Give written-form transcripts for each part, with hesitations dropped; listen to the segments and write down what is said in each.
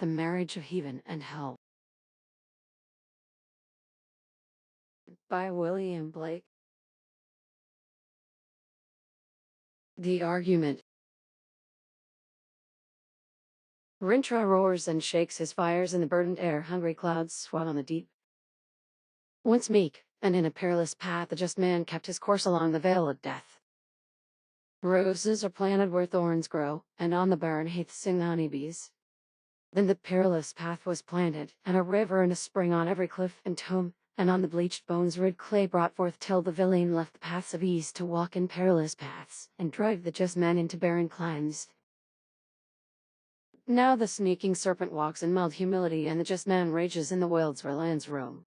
The Marriage of Heaven and Hell by William Blake. The argument. Rintra roars and shakes his fires in the burdened air, hungry clouds swell on the deep. Once meek, and in a perilous path, the just man kept his course along the vale of death. Roses are planted where thorns grow, and on the barren heath sing the honeybees. Then the perilous path was planted, and a river and a spring on every cliff and tomb, and on the bleached bones red clay brought forth till the villain left the paths of ease to walk in perilous paths, and drive the just man into barren climes. Now the sneaking serpent walks in mild humility, and the just man rages in the wilds where lands roam.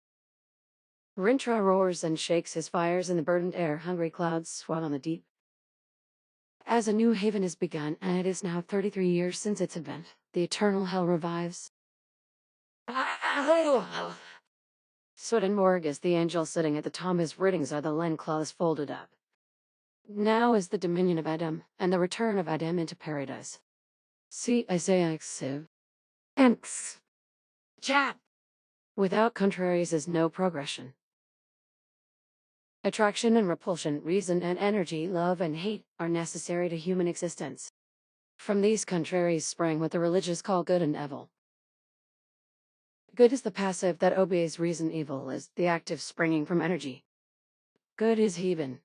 Rintra roars and shakes his fires in the burdened air, hungry clouds swell on the deep. As a new haven is begun, and it is now 33 years since its advent, the eternal hell revives. Soot and morgue is the angel sitting at the tom, his writings are the len claws folded up. Now is the dominion of Adam, and the return of Adam into paradise. See Isaiah Xiv. X. Chat. Without contraries is no progression. Attraction and repulsion, reason and energy, love and hate, are necessary to human existence. From these contraries sprang what the religious call good and evil. Good is the passive that obeys reason, evil is the active springing from energy. Good is heaven.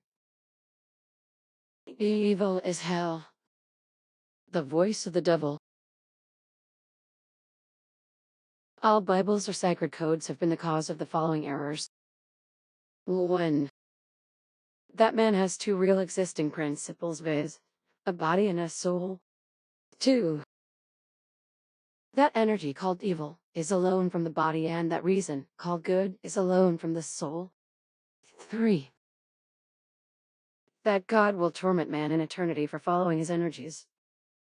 Evil is hell. The voice of the devil. All Bibles or sacred codes have been the cause of the following errors. 1. That man has two real existing principles, viz., a body and a soul. 2. That energy called evil is alone from the body, and that reason called good is alone from the soul. 3. That God will torment man in eternity for following his energies.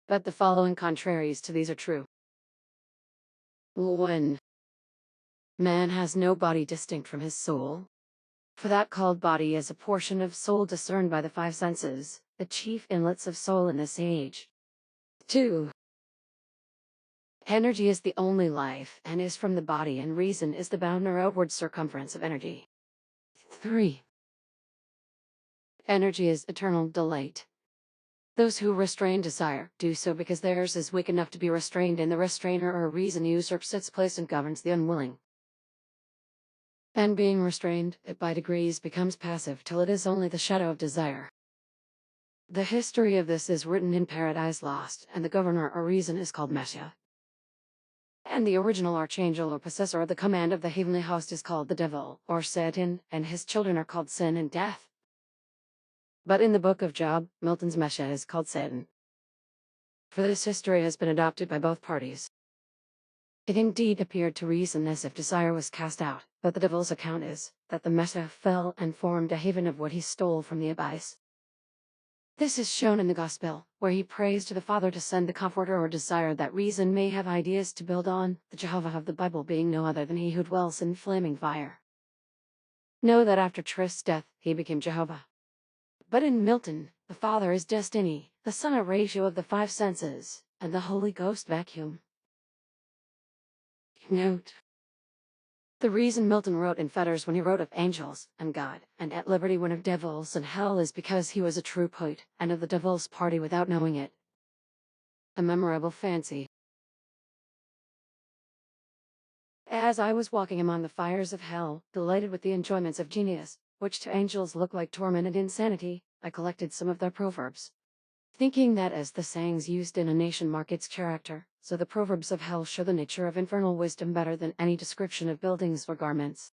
But the following contraries to these are true. 1. Man has no body distinct from his soul. For that called body is a portion of soul discerned by the five senses, the chief inlets of soul in this age. 2. Energy is the only life, and is from the body, and reason is the bound or outward circumference of energy. 3. Energy is eternal delight. Those who restrain desire do so because theirs is weak enough to be restrained, and the restrainer or reason usurps its place and governs the unwilling. And being restrained, it by degrees becomes passive till it is only the shadow of desire. The history of this is written in Paradise Lost, and the governor or reason is called Messiah. And the original archangel or possessor of the command of the heavenly host is called the devil, or Satan, and his children are called sin and death. But in the book of Job, Milton's Messiah is called Satan. For this history has been adopted by both parties. It indeed appeared to reason as if desire was cast out, but the devil's account is that the Messiah fell and formed a haven of what he stole from the abyss. This is shown in the Gospel, where he prays to the Father to send the Comforter or Desire that reason may have ideas to build on, the Jehovah of the Bible being no other than he who dwells in flaming fire. Know that after Trist's death, he became Jehovah. But in Milton, the Father is Destiny, the Son a ratio of the five senses, and the Holy Ghost vacuum. Note: the reason Milton wrote in fetters when he wrote of angels and God, and at liberty when of devils and hell, is because he was a true poet, and of the devil's party without knowing it. A memorable fancy. As I was walking among the fires of hell, delighted with the enjoyments of genius, which to angels look like torment and insanity, I collected some of their proverbs. Thinking that as the sayings used in a nation mark its character, so the proverbs of hell show the nature of infernal wisdom better than any description of buildings or garments.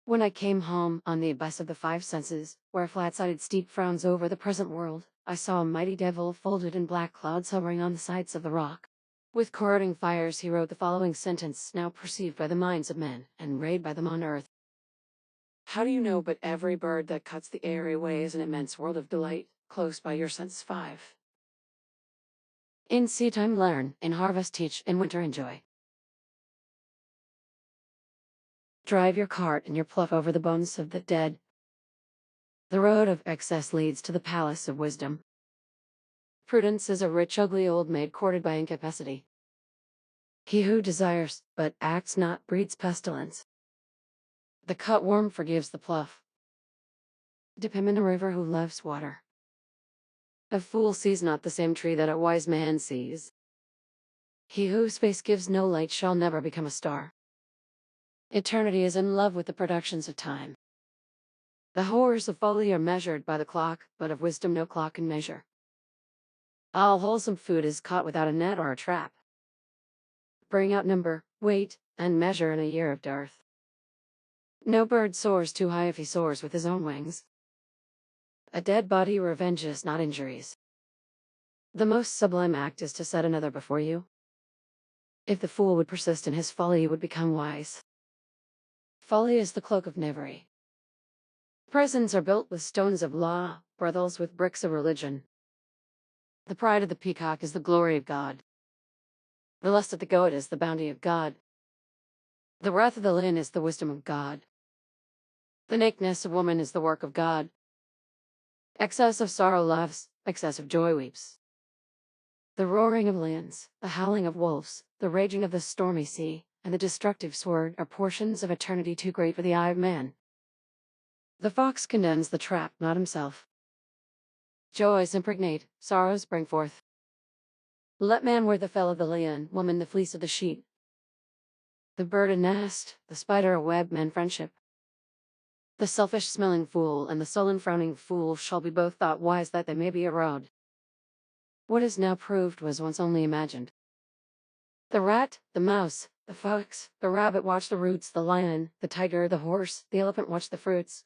When I came home, on the abyss of the five senses, where a flat-sided steep frowns over the present world, I saw a mighty devil folded in black clouds hovering on the sides of the rock. With corroding fires he wrote the following sentence, now perceived by the minds of men, and read by them on earth. How do you know but every bird that cuts the airy way is an immense world of delight, close by your sense 5. In seedtime learn, in harvest teach, in winter enjoy. Drive your cart and your plough over the bones of the dead. The road of excess leads to the palace of wisdom. Prudence is a rich ugly old maid courted by incapacity. He who desires, but acts not, breeds pestilence. The cutworm forgives the plough. Dip him in a river who loves water. A fool sees not the same tree that a wise man sees. He whose face gives no light shall never become a star. Eternity is in love with the productions of time. The horrors of folly are measured by the clock, but of wisdom no clock can measure. All wholesome food is caught without a net or a trap. Bring out number, weight, and measure in a year of dearth. No bird soars too high if he soars with his own wings. A dead body revenges not injuries. The most sublime act is to set another before you. If the fool would persist in his folly, he would become wise. Folly is the cloak of knavery. Prisons are built with stones of law, brothels with bricks of religion. The pride of the peacock is the glory of God. The lust of the goat is the bounty of God. The wrath of the lion is the wisdom of God. The nakedness of woman is the work of God. Excess of sorrow loves, excess of joy weeps. The roaring of lions, the howling of wolves, the raging of the stormy sea, and the destructive sword are portions of eternity too great for the eye of man. The fox condemns the trap, not himself. Joys impregnate, sorrows bring forth. Let man wear the fell of the lion, woman the fleece of the sheep. The bird a nest, the spider a web, man friendship. The selfish-smelling fool and the sullen-frowning fool shall be both thought wise that they may be erode. What is now proved was once only imagined. The rat, the mouse, the fox, the rabbit watch the roots, the lion, the tiger, the horse, the elephant watch the fruits.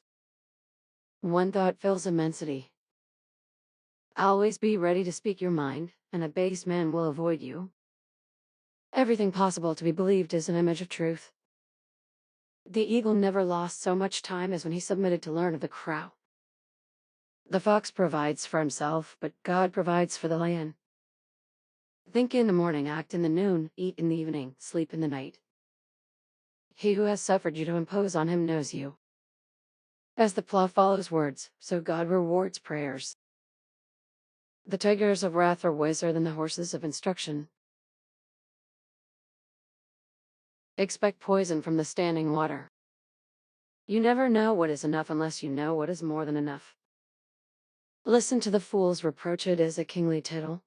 One thought fills immensity. Always be ready to speak your mind, and a base man will avoid you. Everything possible to be believed is an image of truth. The eagle never lost so much time as when he submitted to learn of the crow. The fox provides for himself, but God provides for the lion. Think in the morning, act in the noon, eat in the evening, sleep in the night. He who has suffered you to impose on him knows you. As the plough follows words, so God rewards prayers. The tigers of wrath are wiser than the horses of instruction. Expect poison from the standing water. You never know what is enough unless you know what is more than enough. Listen to the fool's reproach, it is a kingly tittle.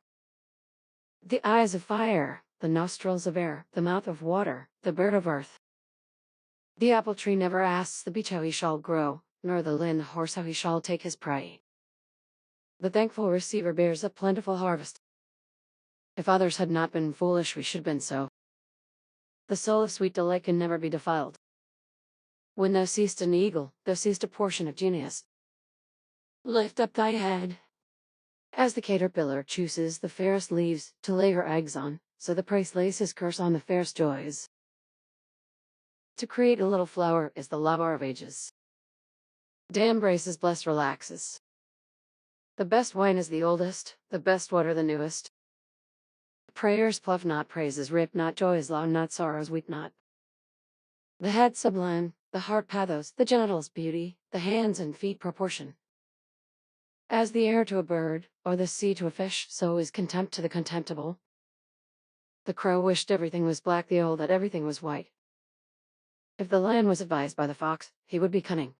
The eyes of fire, the nostrils of air, the mouth of water, the bird of earth. The apple tree never asks the beech how he shall grow, nor the lean horse how he shall take his prey. The thankful receiver bears a plentiful harvest. If others had not been foolish, we should have been so. The soul of sweet delight can never be defiled. When thou seest an eagle, thou seest a portion of genius. Lift up thy head. As the caterpillar chooses the fairest leaves to lay her eggs on, so the priest lays his curse on the fairest joys. To create a little flower is the labor of ages. Day embraces, bless, relaxes. The best wine is the oldest, the best water the newest. Prayers pluff not, praises rip not, joys long not, sorrows weep not. The head sublime, the heart pathos, the genitals beauty, the hands and feet proportion. As the air to a bird, or the sea to a fish, so is contempt to the contemptible. The crow wished everything was black, the owl that everything was white. If the lion was advised by the fox, he would be cunning.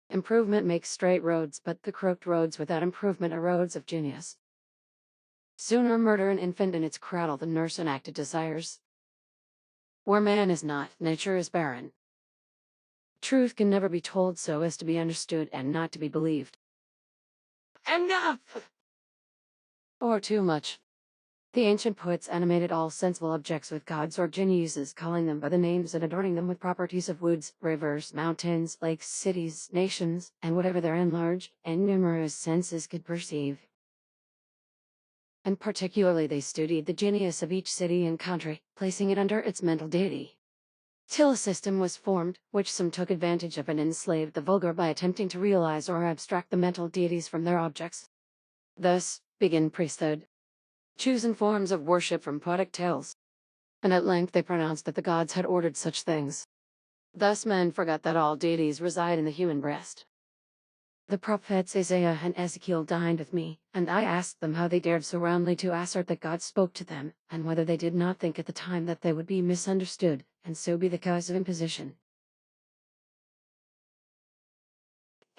Improvement makes straight roads, but the crooked roads without improvement are roads of genius. Sooner murder an infant in its cradle than nurse enacted desires. Where man is not, nature is barren. Truth can never be told so as to be understood and not to be believed. Enough! Or too much. The ancient poets animated all sensible objects with gods or geniuses, calling them by the names and adorning them with properties of woods, rivers, mountains, lakes, cities, nations, and whatever their enlarged and numerous senses could perceive. And particularly they studied the genius of each city and country, placing it under its mental deity. Till a system was formed, which some took advantage of and enslaved the vulgar by attempting to realize or abstract the mental deities from their objects. Thus began priesthood. Chosen forms of worship from poetic tales. And at length they pronounced that the gods had ordered such things. Thus men forgot that all deities reside in the human breast. The prophets Isaiah and Ezekiel dined with me, and I asked them how they dared so roundly to assert that God spoke to them, and whether they did not think at the time that they would be misunderstood, and so be the cause of imposition.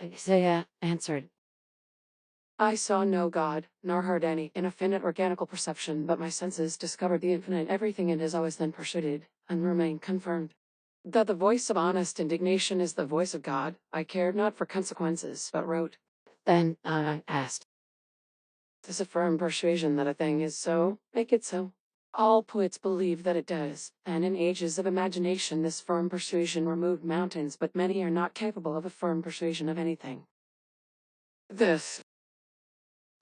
Isaiah answered, I saw no God, nor heard any in a finite organical perception, but my senses discovered the infinite everything and is always then pursued, and remain confirmed. That the voice of honest indignation is the voice of God, I cared not for consequences, but wrote. Then I asked, "'Tis a firm persuasion that a thing is so, make it so." All poets believe that it does, and in ages of imagination this firm persuasion removed mountains, but many are not capable of a firm persuasion of anything. This,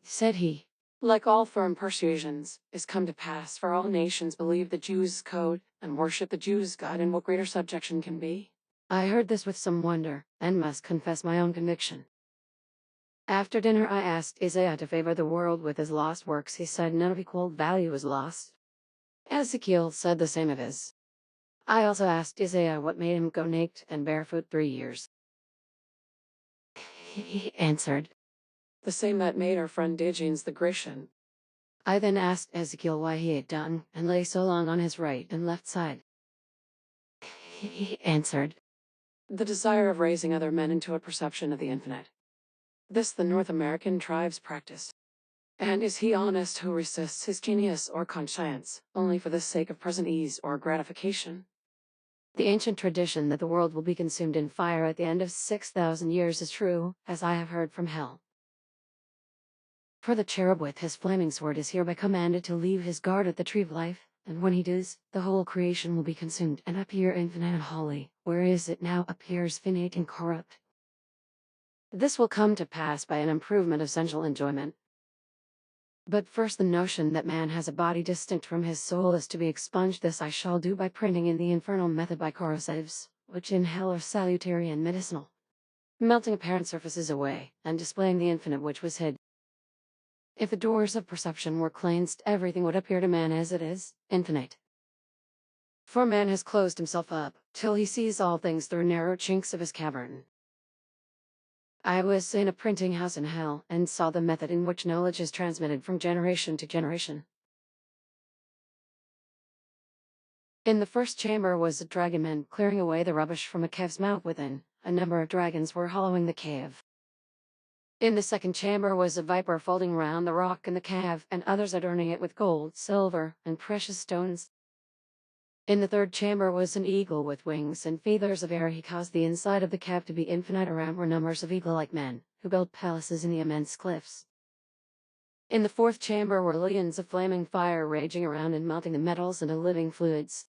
said he, like all firm persuasions, is come to pass, for all nations believe the Jews' code, and worship the Jews' God, and what greater subjection can be? I heard this with some wonder, and must confess my own conviction. After dinner I asked Isaiah to favor the world with his lost works. He said none of equal value was lost. Ezekiel said the same of his. I also asked Isaiah what made him go naked and barefoot 3 years. He answered, The same that made our friend Diogenes the Grecian. I then asked Ezekiel why he had done and lay so long on his right and left side. He answered, The desire of raising other men into a perception of the infinite. This the North American tribes practice. And is he honest who resists his genius or conscience, only for the sake of present ease or gratification? The ancient tradition that the world will be consumed in fire at the end of 6,000 years is true, as I have heard from hell. For the cherub with his flaming sword is hereby commanded to leave his guard at the tree of life, and when he does, the whole creation will be consumed and appear infinite and holy, whereas it now appears finite and corrupt. This will come to pass by an improvement of sensual enjoyment. But first the notion that man has a body distinct from his soul is to be expunged. This I shall do by printing in the infernal method by corrosives, which in hell are salutary and medicinal, melting apparent surfaces away, and displaying the infinite which was hid. If the doors of perception were cleansed, everything would appear to man as it is, infinite. For man has closed himself up, till he sees all things through narrow chinks of his cavern. I was in a printing house in hell, and saw the method in which knowledge is transmitted from generation to generation. In the first chamber was a dragonman clearing away the rubbish from a cave's mouth within. A number of dragons were hollowing the cave. In the second chamber was a viper folding round the rock in the cave, and others adorning it with gold, silver, and precious stones. In the third chamber was an eagle with wings and feathers of air. He caused the inside of the cave to be infinite. Around were numbers of eagle-like men, who built palaces in the immense cliffs. In the fourth chamber were legions of flaming fire raging around and melting the metals into living fluids.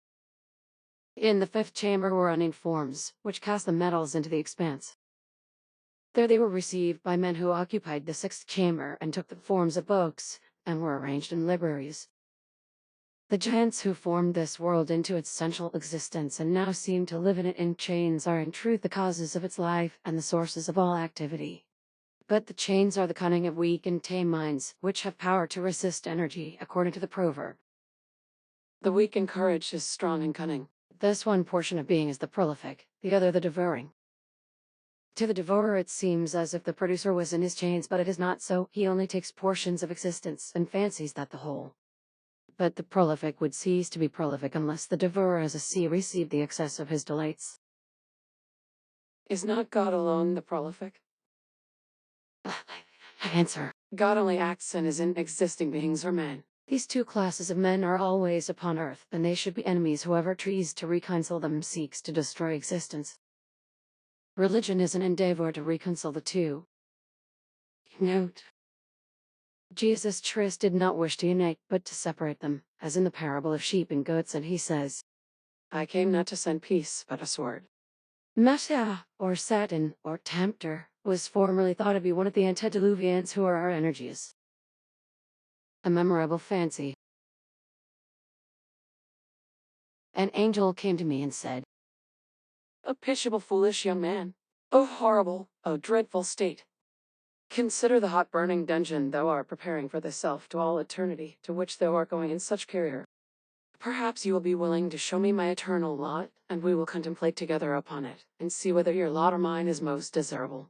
In the fifth chamber were unnamed forms, which cast the metals into the expanse. There they were received by men who occupied the sixth chamber and took the forms of books, and were arranged in libraries. The giants who formed this world into its essential existence and now seem to live in it in chains are in truth the causes of its life and the sources of all activity. But the chains are the cunning of weak and tame minds, which have power to resist energy, according to the proverb. The weak in courage is strong in cunning. Thus one portion of being is the prolific, the other the devouring. To the devourer it seems as if the producer was in his chains, but it is not so. He only takes portions of existence and fancies that the whole. But the prolific would cease to be prolific unless the devourer as a sea received the excess of his delights. Is not God alone the prolific? Answer. God only acts in his existing beings or men. These two classes of men are always upon earth, and they should be enemies. Whoever tries to reconcile them seeks to destroy existence. Religion is an endeavor to reconcile the two. Note: Jesus Christ did not wish to unite, but to separate them, as in the parable of sheep and goats, and he says, I came not to send peace, but a sword. Messiah, or Satan, or Tempter, was formerly thought to be one of the antediluvians who are our energies. A memorable fancy. An angel came to me and said, A pitiable foolish young man. O horrible, O dreadful state. Consider the hot burning dungeon thou art preparing for thyself to all eternity, to which thou art going in such career. Perhaps you will be willing to show me my eternal lot, and we will contemplate together upon it, and see whether your lot or mine is most desirable.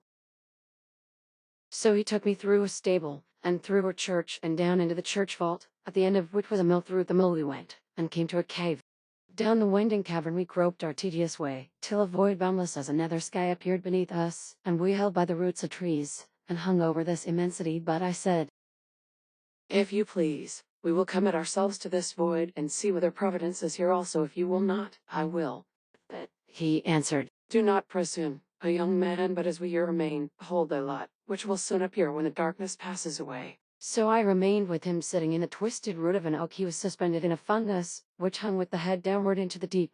So he took me through a stable, and through a church, and down into the church vault, at the end of which was a mill. Through the mill we went, and came to a cave. Down the winding cavern we groped our tedious way, till a void boundless as a nether sky appeared beneath us, and we held by the roots of trees, and hung over this immensity. But I said, If you please, we will commit ourselves to this void, and see whether Providence is here also. If you will not, I will. but he answered, Do not presume, a young man, but as we here remain, hold thy lot, which will soon appear when the darkness passes away. So I remained with him, sitting in the twisted root of an oak. He was suspended in a fungus, which hung with the head downward into the deep.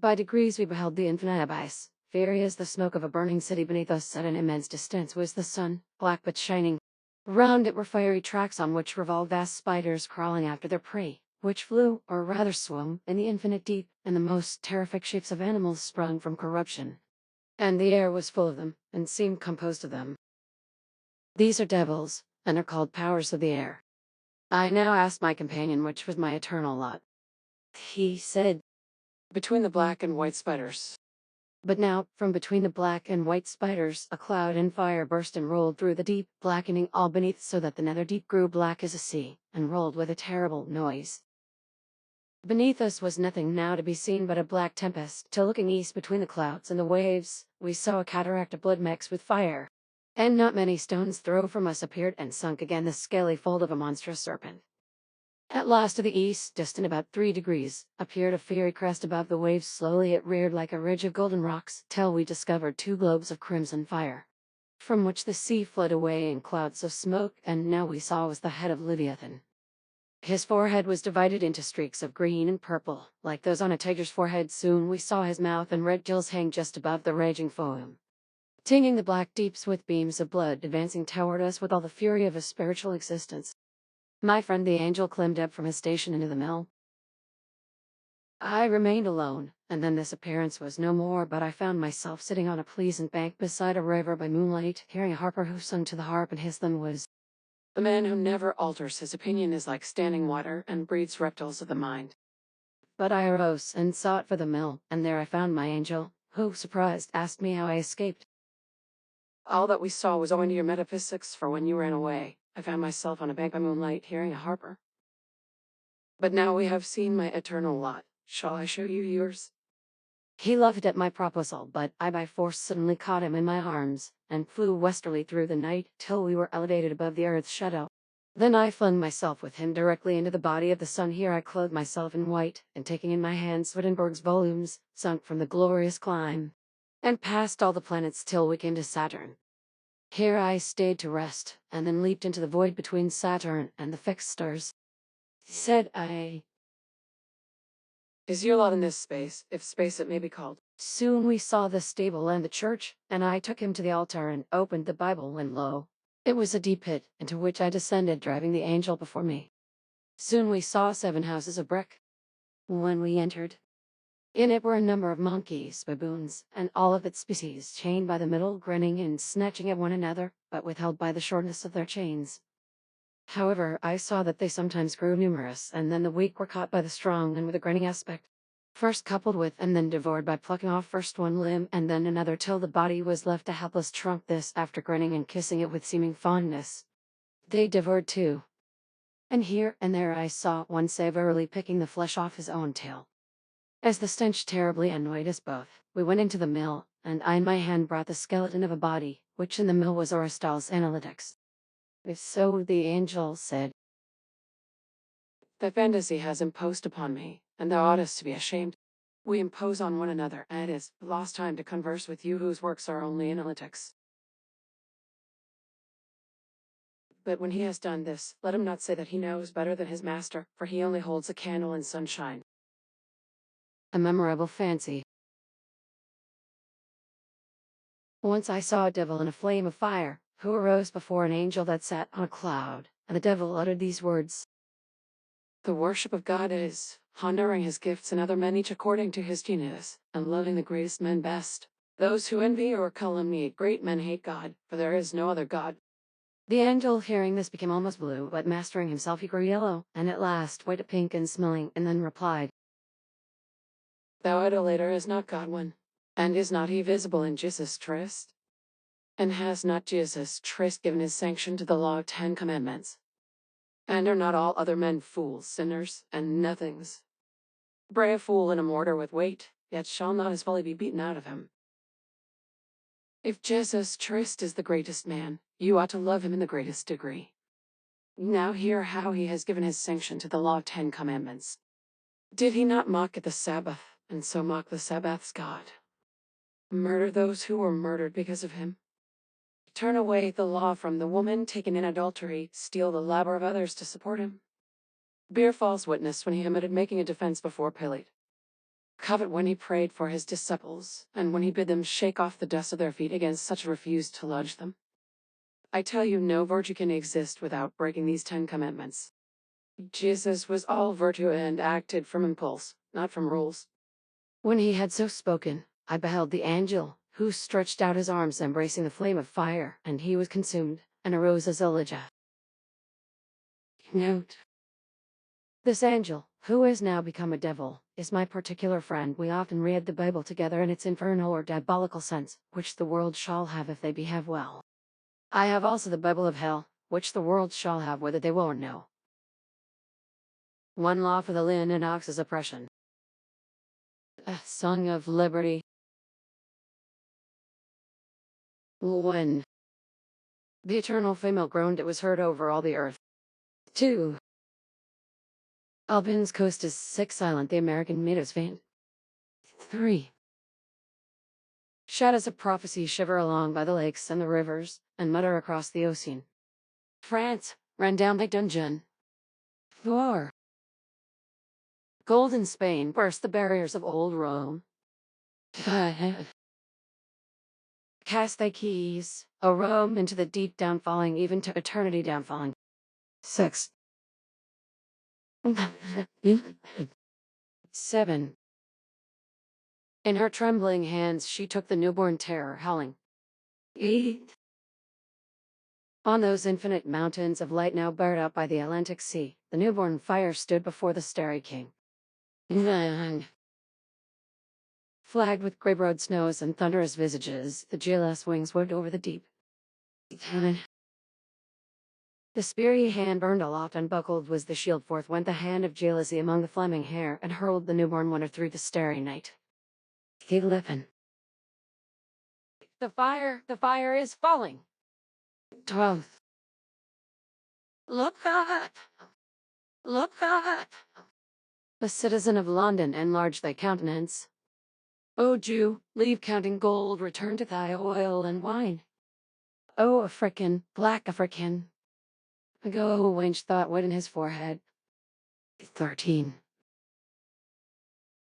By degrees we beheld the infinite abyss. Fiery as the smoke of a burning city beneath us. At an immense distance was the sun, black but shining. Round it were fiery tracks on which revolved vast spiders crawling after their prey, which flew, or rather swam, in the infinite deep, and the most terrific shapes of animals sprung from corruption. And the air was full of them, and seemed composed of them. These are devils, and are called powers of the air. I now asked my companion which was my eternal lot. He said, Between the black and white spiders. but now, from between the black and white spiders, a cloud and fire burst and rolled through the deep, blackening all beneath, so that the nether deep grew black as a sea, and rolled with a terrible noise. Beneath us was nothing now to be seen but a black tempest, till looking east between the clouds and the waves, we saw a cataract of blood mixed with fire. And not many stones' throw from us appeared and sunk again the scaly fold of a monstrous serpent. At last, to the east, distant about 3 degrees, appeared a fiery crest above the waves. Slowly it reared like a ridge of golden rocks, till we discovered 2 globes of crimson fire, from which the sea fled away in clouds of smoke, and now we saw was the head of Leviathan. His forehead was divided into streaks of green and purple, like those on a tiger's forehead. Soon we saw his mouth and red gills hang just above the raging foam, tinging the black deeps with beams of blood, advancing toward us with all the fury of a spiritual existence. My friend the angel climbed up from his station into the mill. I remained alone, and then this appearance was no more, but I found myself sitting on a pleasant bank beside a river by moonlight, hearing a harper who sung to the harp, and his theme was, The man who never alters his opinion is like standing water, and breeds reptiles of the mind. But I arose and sought for the mill, and there I found my angel, who, surprised, asked me how I escaped. All that we saw was owing to your metaphysics, for when you ran away, I found myself on a bank by moonlight, hearing a harper. But now we have seen my eternal lot. Shall I show you yours? He laughed at my proposal, but I by force suddenly caught him in my arms, and flew westerly through the night, till we were elevated above the earth's shadow. Then I flung myself with him directly into the body of the sun. Here I clothed myself in white, and taking in my hand Swedenborg's volumes, sunk from the glorious climb, and passed all the planets till we came to Saturn. Here I stayed to rest, and then leaped into the void between Saturn and the fixed stars. Said I, Is your lot in this space, if space it may be called? Soon we saw the stable and the church, and I took him to the altar and opened the Bible, and lo, it was a deep pit, into which I descended, driving the angel before me. Soon we saw 7 houses of brick. When we entered, in it were a number of monkeys, baboons, and all of its species, chained by the middle, grinning and snatching at one another, but withheld by the shortness of their chains. However, I saw that they sometimes grew numerous, and then the weak were caught by the strong, and with a grinning aspect, first coupled with and then devoured by plucking off first one limb and then another, till the body was left a helpless trunk. This, after grinning and kissing it with seeming fondness, they devoured too. And here and there I saw one severely picking the flesh off his own tail. As the stench terribly annoyed us both, we went into the mill, and I in my hand brought the skeleton of a body, which in the mill was Oristotle's Analytics. So the angel said, Thy fantasy has imposed upon me, and thou oughtest to be ashamed. We impose on one another, and it is lost time to converse with you whose works are only analytics. But when he has done this, let him not say that he knows better than his master, for he only holds a candle in sunshine. A memorable fancy. Once I saw a devil in a flame of fire, who arose before an angel that sat on a cloud, and the devil uttered these words, The worship of God is honoring his gifts and other men each according to his genius, and loving the greatest men best. Those who envy or calumniate great men hate God, for there is no other God. The angel, hearing this, became almost blue, but mastering himself he grew yellow, and at last white, pink and smelling, and then replied, Thou idolater, is not God one? And is not he visible in Jesus' tryst? And has not Jesus Christ given his sanction to the law of 10 commandments? And are not all other men fools, sinners, and nothings? Bray a fool in a mortar with weight, yet shall not his folly be beaten out of him. If Jesus Christ is the greatest man, you ought to love him in the greatest degree. Now hear how he has given his sanction to the law of 10 commandments. Did he not mock at the Sabbath, and so mock the Sabbath's God? Murder those who were murdered because of him? Turn away the law from the woman taken in adultery, steal the labor of others to support him? Bear false witness when he omitted making a defense before Pilate? Covet when he prayed for his disciples, and when he bid them shake off the dust of their feet against such refused to lodge them? I tell you, no virtue can exist without breaking these 10 commandments. Jesus was all virtue and acted from impulse, not from rules. When he had so spoken, I beheld the angel, who stretched out his arms embracing the flame of fire, and he was consumed, and arose as Elijah. Note: this angel, who has now become a devil, is my particular friend. We often read the Bible together in its infernal or diabolical sense, which the world shall have if they behave well. I have also the Bible of hell, which the world shall have whether they will or no. One law for the linen and ox's oppression. A song of liberty. 1. The eternal female groaned, it was heard over all the earth. 2. Albin's coast is sick silent, the American meadows faint. 3. Shadows of prophecy shiver along by the lakes and the rivers, and mutter across the ocean. France ran down like dungeon. 4. Golden Spain burst the barriers of old Rome. 5. Cast thy keys, O Rome, into the deep downfalling, even to eternity downfalling. 6. 7. In her trembling hands she took the newborn terror, howling. 8. On those infinite mountains of light now barred out by the Atlantic Sea, the newborn fire stood before the starry king. 9. Flagged with grey-browed snows and thunderous visages, the GLS wings waved over the deep. 10. The speary hand burned aloft, unbuckled was the shield, forth went the hand of jealousy among the flaming hair, and hurled the newborn wonder through the starry night. 11. The fire is falling. 12. Look up! Look up! A citizen of London, enlarge thy countenance. O Jew, leave counting gold, return to thy oil and wine. O African, black African, go wench thought wet in his forehead. 13.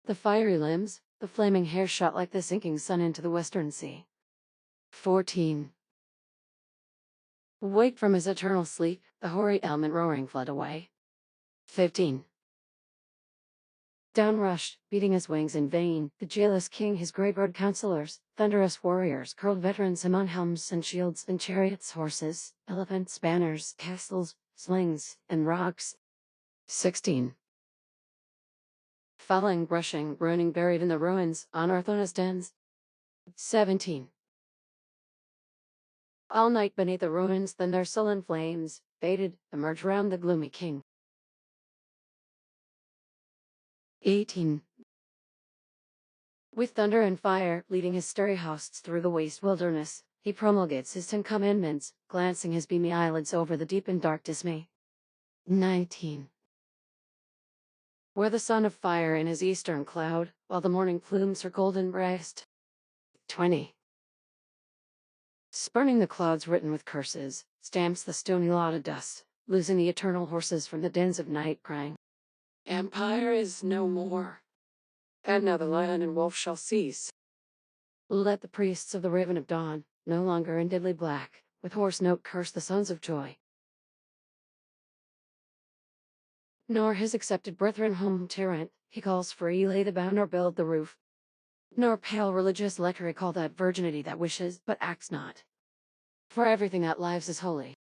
The fiery limbs, the flaming hair shot like the sinking sun into the western sea. 14. Wake from his eternal sleep, the hoary element roaring fled away. 15. Down rushed, beating his wings in vain, the jealous king, his grey-browed counselors, thunderous warriors, curled veterans among helms and shields and chariots, horses, elephants, banners, castles, slings, and rocks. 16. Falling, brushing, groaning, buried in the ruins, unearthed on his dens. 17. All night beneath the ruins, then their sullen flames, faded, emerge round the gloomy king. 18. With thunder and fire, leading his starry hosts through the waste wilderness, he promulgates his 10 commandments, glancing his beamy eyelids over the deep and dark dismay. 19. Where the son of fire in his eastern cloud, while the morning plumes her golden breast. 20. Spurning the clouds written with curses, stamps the stony lot of dust, losing the eternal horses from the dens of night, crying, Empire is no more. And now the lion and wolf shall cease. Let the priests of the raven of dawn, no longer in deadly black, with hoarse note curse the sons of joy. Nor his accepted brethren home tyrant, he calls free, lay the bound or build the roof. Nor pale religious lecher call that virginity that wishes but acts not. For everything that lives is holy.